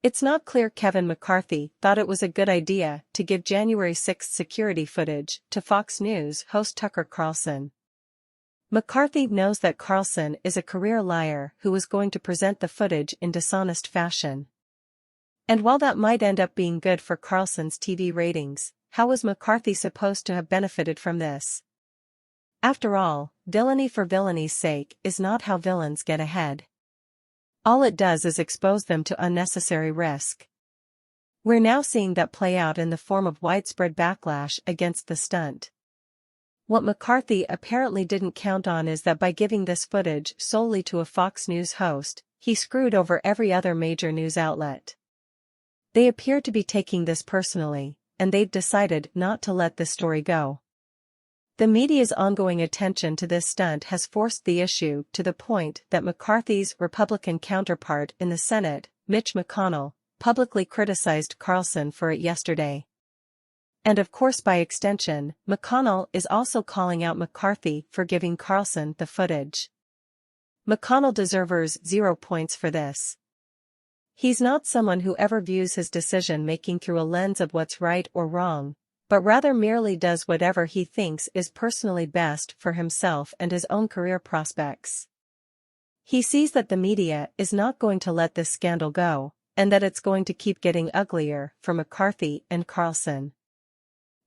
It's not clear Kevin McCarthy thought it was a good idea to give January 6 security footage to Fox News host Tucker Carlson. McCarthy knows that Carlson is a career liar who was going to present the footage in dishonest fashion. And while that might end up being good for Carlson's TV ratings, how was McCarthy supposed to have benefited from this? After all, villainy for villainy sake is not how villains get ahead. All it does is expose them to unnecessary risk. We're now seeing that play out in the form of widespread backlash against the stunt. What McCarthy apparently didn't count on is that by giving this footage solely to a Fox News host, he screwed over every other major news outlet. They appear to be taking this personally, and they've decided not to let this story go. The media's ongoing attention to this stunt has forced the issue to the point that McCarthy's Republican counterpart in the Senate, Mitch McConnell, publicly criticized Carlson for it yesterday. And of course by extension, McConnell is also calling out McCarthy for giving Carlson the footage. McConnell deserves 0 points for this. He's not someone who ever views his decision-making through a lens of what's right or wrong, but rather merely does whatever he thinks is personally best for himself and his own career prospects. He sees that the media is not going to let this scandal go, and that it's going to keep getting uglier for McCarthy and Carlson.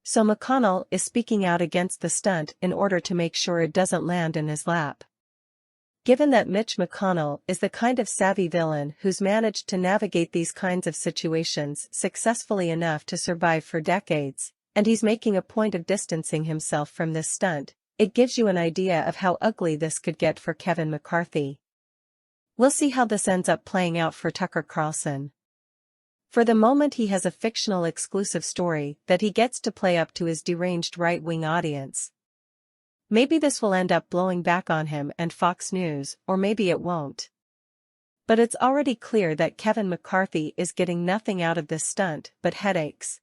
So McConnell is speaking out against the stunt in order to make sure it doesn't land in his lap. Given that Mitch McConnell is the kind of savvy villain who's managed to navigate these kinds of situations successfully enough to survive for decades, and he's making a point of distancing himself from this stunt, it gives you an idea of how ugly this could get for Kevin McCarthy. We'll see how this ends up playing out for Tucker Carlson. For the moment he has a fictional exclusive story that he gets to play up to his deranged right-wing audience. Maybe this will end up blowing back on him and Fox News, or maybe it won't. But it's already clear that Kevin McCarthy is getting nothing out of this stunt but headaches.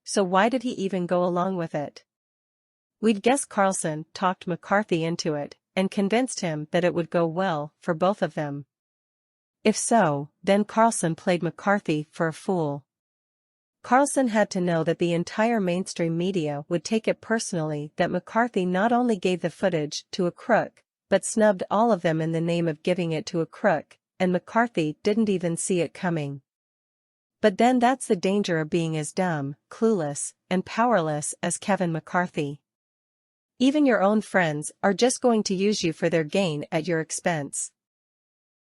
So why did he even go along with it? We'd guess Carlson talked McCarthy into it, and convinced him that it would go well for both of them. If so, then Carlson played McCarthy for a fool. Carlson had to know that the entire mainstream media would take it personally that McCarthy not only gave the footage to a crook, but snubbed all of them in the name of giving it to a crook, and McCarthy didn't even see it coming. But then that's the danger of being as dumb, clueless, and powerless as Kevin McCarthy. Even your own friends are just going to use you for their gain at your expense.